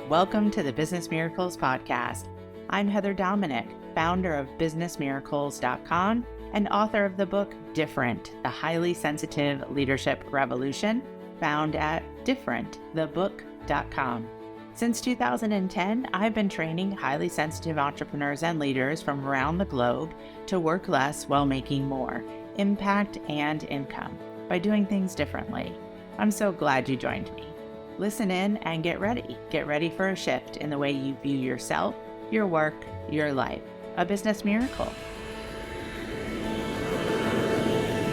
Welcome to the Business Miracles Podcast. I'm Heather Dominick, founder of businessmiracles.com and author of the book Different, the Highly Sensitive Leadership Revolution, found at differentthebook.com. Since 2010, I've been training highly sensitive entrepreneurs and leaders from around the globe to work less while making more impact and income by doing things differently. I'm so glad you joined me. Listen in and get ready. Get ready for a shift in the way you view yourself, your work, your life. A business miracle.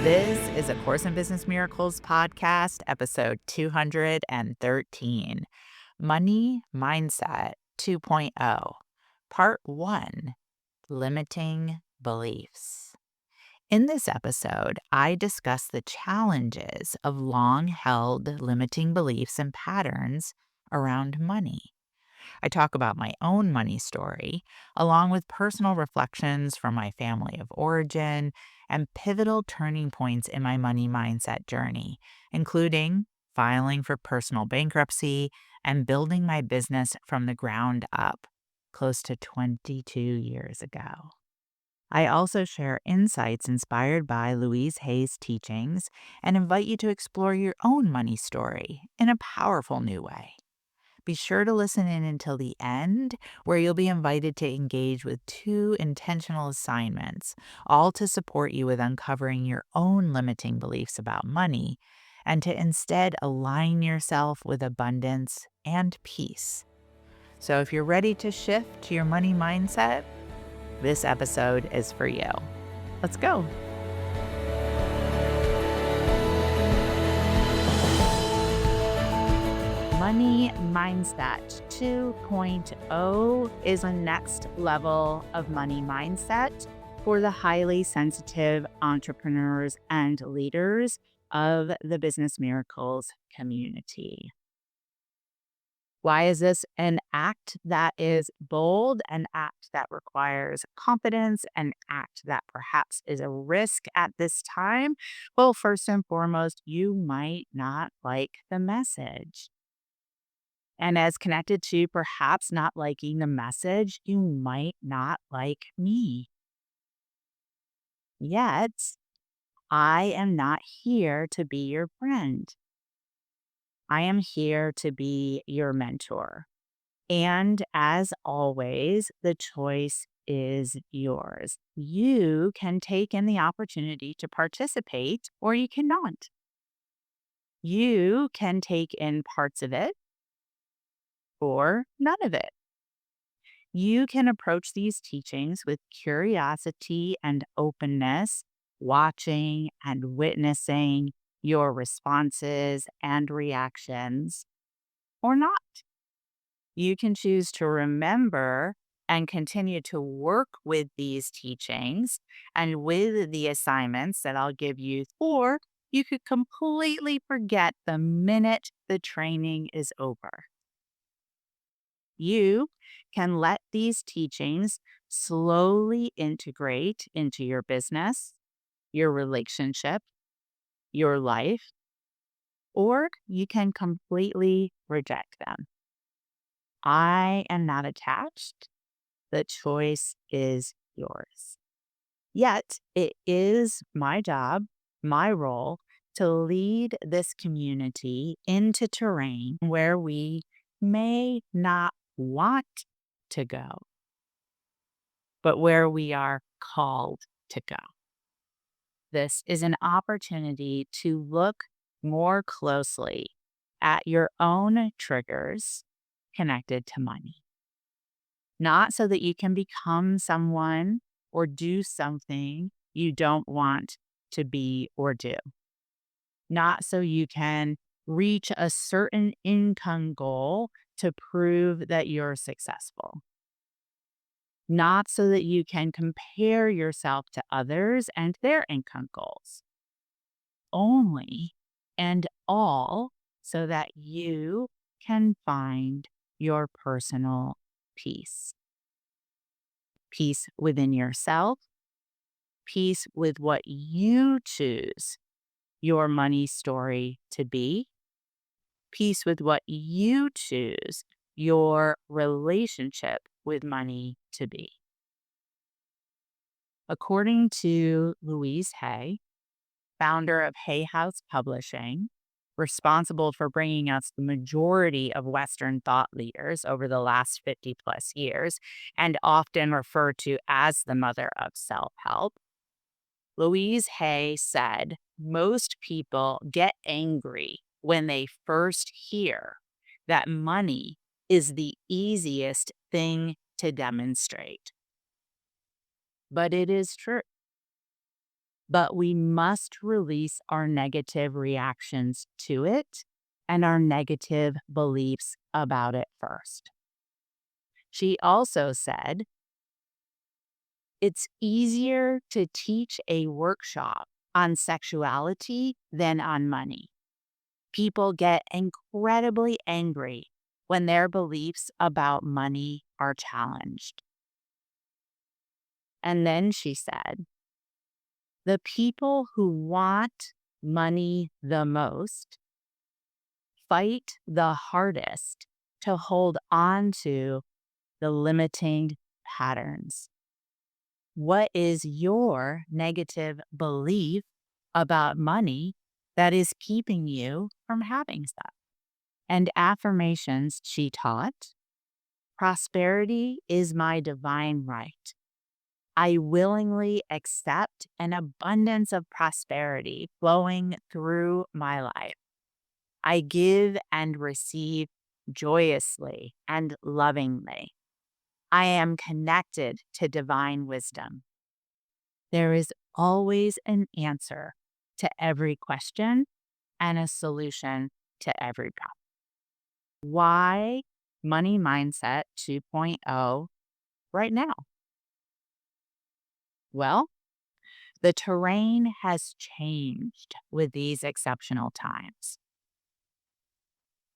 This is a Course in Business Miracles podcast, episode 213, Money Mindset 2.0, Part 1, Limiting Beliefs. In this episode, I discuss the challenges of long-held limiting beliefs and patterns around money. I talk about my own money story, along with personal reflections from my family of origin and pivotal turning points in my money mindset journey, including filing for personal bankruptcy and building my business from the ground up close to 22 years ago. I also share insights inspired by Louise Hay's teachings and invite you to explore your own money story in a powerful new way. Be sure to listen in until the end, where you'll be invited to engage with 2 intentional assignments, all to support you with uncovering your own limiting beliefs about money and to instead align yourself with abundance and peace. So if you're ready to shift to your money mindset, this episode is for you. Let's go. Money Mindset 2.0 is a next level of money mindset for the highly sensitive entrepreneurs and leaders of the Business Miracles community. Why is this an act that is bold, an act that requires confidence, an act that perhaps is a risk at this time? Well, first and foremost, you might not like the message. And as connected to perhaps not liking the message, you might not like me. Yet, I am not here to be your friend. I am here to be your mentor. And as always, the choice is yours. You can take in the opportunity to participate or you cannot. You can take in parts of it or none of it. You can approach these teachings with curiosity and openness, watching and witnessing your responses and reactions, or not. You can choose to remember and continue to work with these teachings and with the assignments that I'll give you, or you could completely forget the minute the training is over. You can let these teachings slowly integrate into your business, your relationship, your life, or you can completely reject them. I am not attached. The choice is yours. Yet it is my job, my role, to lead this community into terrain where we may not want to go, but where we are called to go. This is an opportunity to look more closely at your own triggers connected to money. Not so that you can become someone or do something you don't want to be or do. Not so you can reach a certain income goal to prove that you're successful. Not so that you can compare yourself to others and their income goals. Only and all so that you can find your personal peace. Peace within yourself, peace with what you choose your money story to be, peace with what you choose your relationship with money to be? According to Louise Hay, founder of Hay House Publishing, responsible for bringing us the majority of Western thought leaders over the last 50 plus years, and often referred to as the mother of self help, Louise Hay said most people get angry when they first hear that money is the easiest thing to demonstrate. But it is true. But we must release our negative reactions to it and our negative beliefs about it first. She also said, it's easier to teach a workshop on sexuality than on money. People get incredibly angry when their beliefs about money are challenged. And then she said, the people who want money the most fight the hardest to hold on to the limiting patterns. What is your negative belief about money that is keeping you from having stuff? And affirmations she taught: prosperity is my divine right. I willingly accept an abundance of prosperity flowing through my life. I give and receive joyously and lovingly. I am connected to divine wisdom. There is always an answer to every question and a solution to every problem. Why Money Mindset 2.0 right now? Well, the terrain has changed with these exceptional times.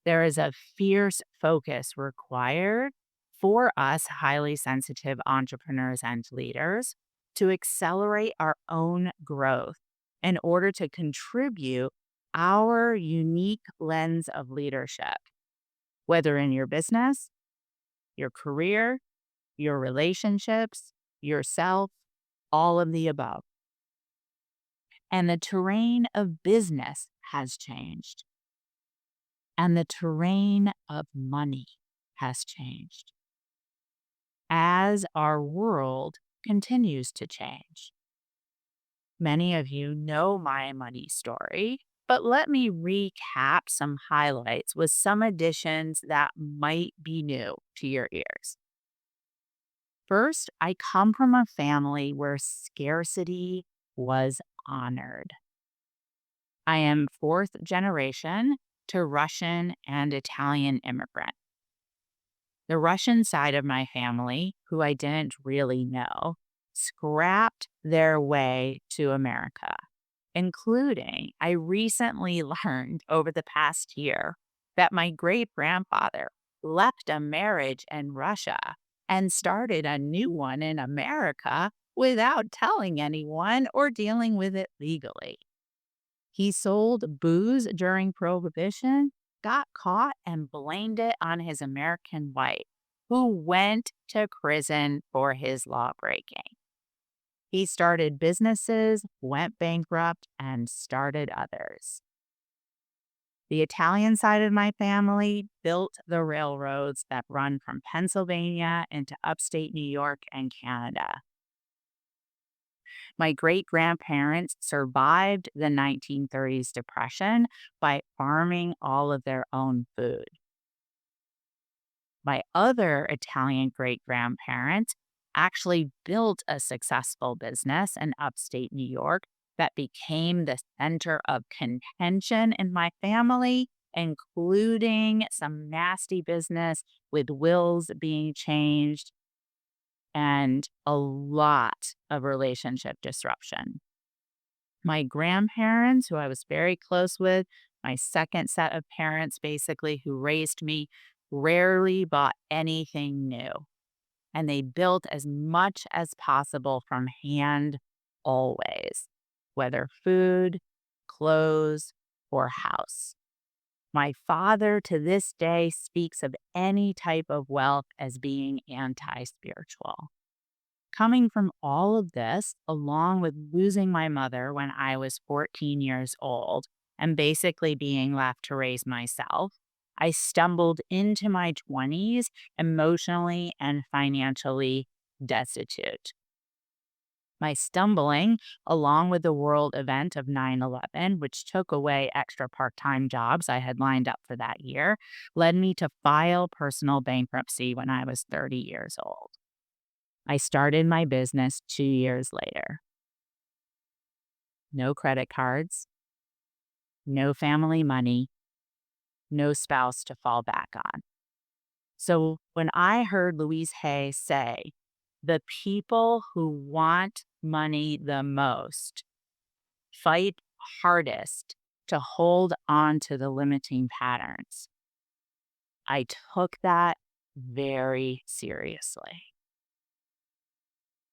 There is a fierce focus required for us highly sensitive entrepreneurs and leaders to accelerate our own growth in order to contribute our unique lens of leadership, whether in your business, your career, your relationships, yourself, all of the above. And the terrain of business has changed. And the terrain of money has changed as our world continues to change. Many of you know my money story, but let me recap some highlights with some additions that might be new to your ears. First, I come from a family where scarcity was honored. I am fourth generation to Russian and Italian immigrant. The Russian side of my family, who I didn't really know, scrapped their way to America, including I recently learned over the past year that my great grandfather left a marriage in Russia and started a new one in America without telling anyone or dealing with it legally. He sold booze during Prohibition, got caught, and blamed it on his American wife, who went to prison for his law breaking. He started businesses, went bankrupt, and started others. The Italian side of my family built the railroads that run from Pennsylvania into upstate New York and Canada. My great grandparents survived the 1930s depression by farming all of their own food. My other Italian great grandparents actually built a successful business in upstate New York that became the center of contention in my family, including some nasty business with wills being changed and a lot of relationship disruption. My grandparents, who I was very close with, my second set of parents, basically, who raised me, rarely bought anything new. And they built as much as possible from hand always, whether food, clothes, or house. My father to this day speaks of any type of wealth as being anti spiritual. Coming from all of this, along with losing my mother when I was 14 years old and basically being left to raise myself, I stumbled into my 20s emotionally and financially destitute. My stumbling, along with the world event of 9/11, which took away extra part time jobs I had lined up for that year, led me to file personal bankruptcy when I was 30 years old. I started my business 2 years later. No credit cards, no family money, no spouse to fall back on. So when I heard Louise Hay say, the people who want money the most fight hardest to hold on to the limiting patterns, I took that very seriously.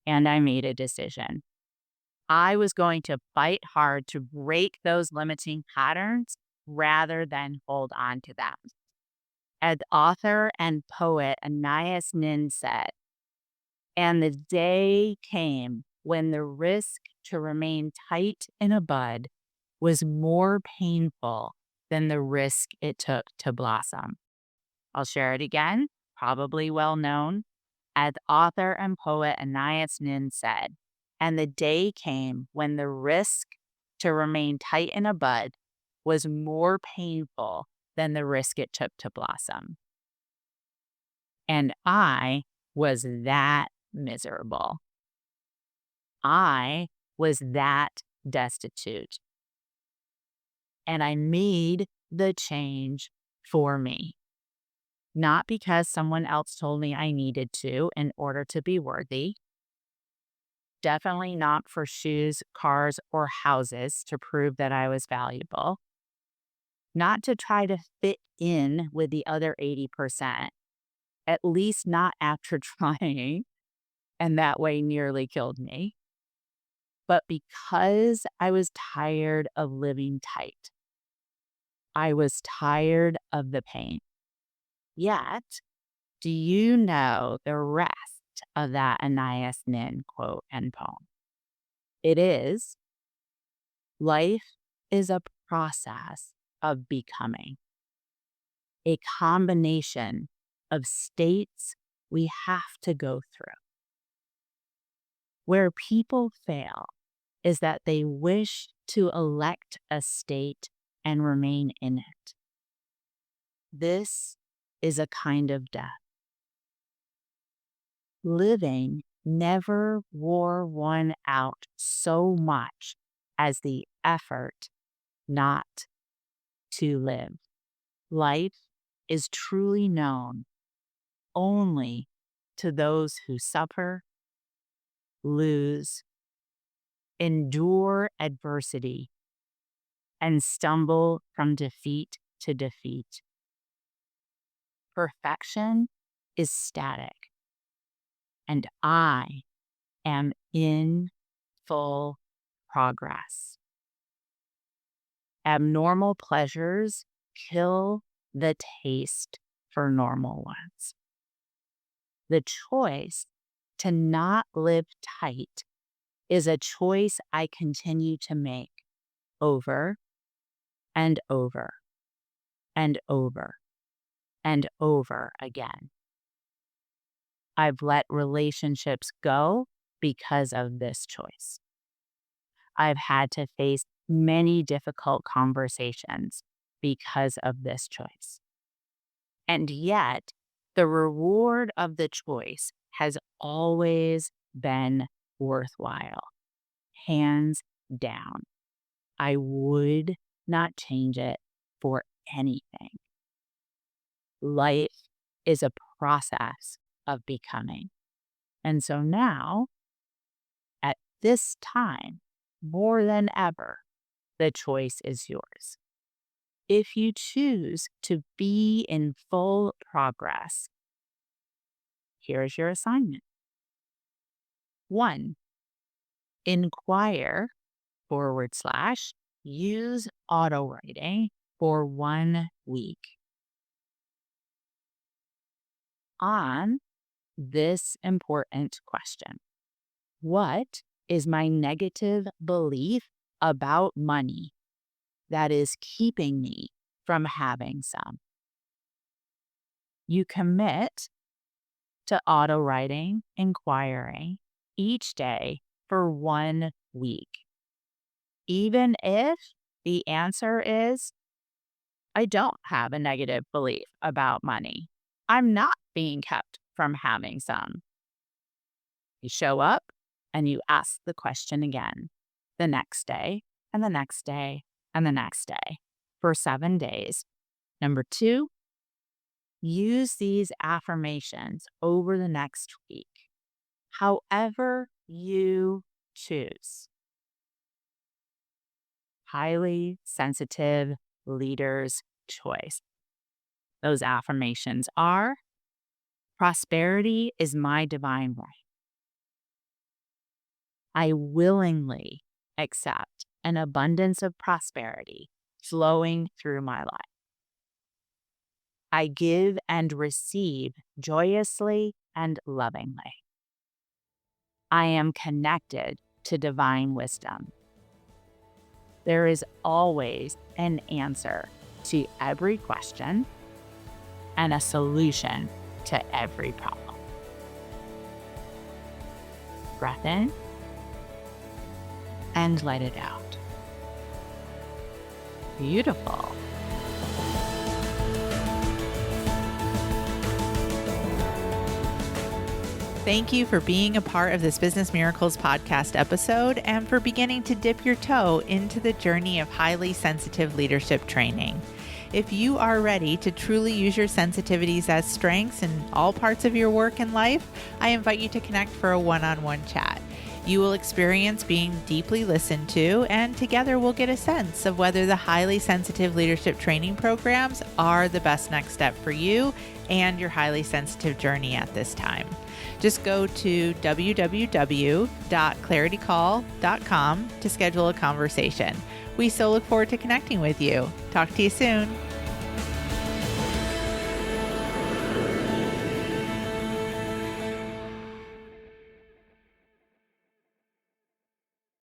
And I made a decision. I was going to fight hard to break those limiting patterns rather than hold on to them. As author and poet Anais Nin said, and the day came when the risk to remain tight in a bud was more painful than the risk it took to blossom. I'll share it again, probably well known. As author and poet Anais Nin said, and the day came when the risk to remain tight in a bud was more painful than the risk it took to blossom. And I was that miserable. I was that destitute. And I made the change for me. Not because someone else told me I needed to in order to be worthy. Definitely not for shoes, cars, or houses to prove that I was valuable. Not to try to fit in with the other 80%, at least not after trying, and that way nearly killed me. But because I was tired of living tight. I was tired of the pain. Yet, do you know the rest of that Anais Nin quote and poem? It is, life is a process of becoming, a combination of states we have to go through. Where people fail is that they wish to elect a state and remain in it. This is a kind of death. Living never wore one out so much as the effort not to live. Life is truly known only to those who suffer, lose, endure adversity, and stumble from defeat to defeat. Perfection is static, and I am in full progress. Abnormal pleasures kill the taste for normal ones. The choice to not live tight is a choice I continue to make over and over and over and over again. I've let relationships go because of this choice. I've had to face many difficult conversations because of this choice. And yet, the reward of the choice has always been worthwhile. Hands down. I would not change it for anything. Life is a process of becoming. And so now, at this time, more than ever, the choice is yours. If you choose to be in full progress, here's your assignment. 1, inquire / use auto writing for 1 week on this important question. What is my negative belief about money that is keeping me from having some? You commit to auto writing, inquiring each day for 1 week. Even if the answer is, I don't have a negative belief about money. I'm not being kept from having some. You show up and you ask the question again the next day and the next day and the next day for 7 days. Number 2, use these affirmations over the next week, however you choose. Highly sensitive leader's choice. Those affirmations are: prosperity is my divine right. I willingly accept an abundance of prosperity flowing through my life. I give and receive joyously and lovingly. I am connected to divine wisdom. There is always an answer to every question and a solution to every problem. Breath in and let it out. Beautiful. Thank you for being a part of this Business Miracles podcast episode and for beginning to dip your toe into the journey of highly sensitive leadership training. If you are ready to truly use your sensitivities as strengths in all parts of your work and life, I invite you to connect for a one-on-one chat. You will experience being deeply listened to, and together we'll get a sense of whether the highly sensitive leadership training programs are the best next step for you and your highly sensitive journey at this time. Just go to www.claritycall.com to schedule a conversation. We so look forward to connecting with you. Talk to you soon.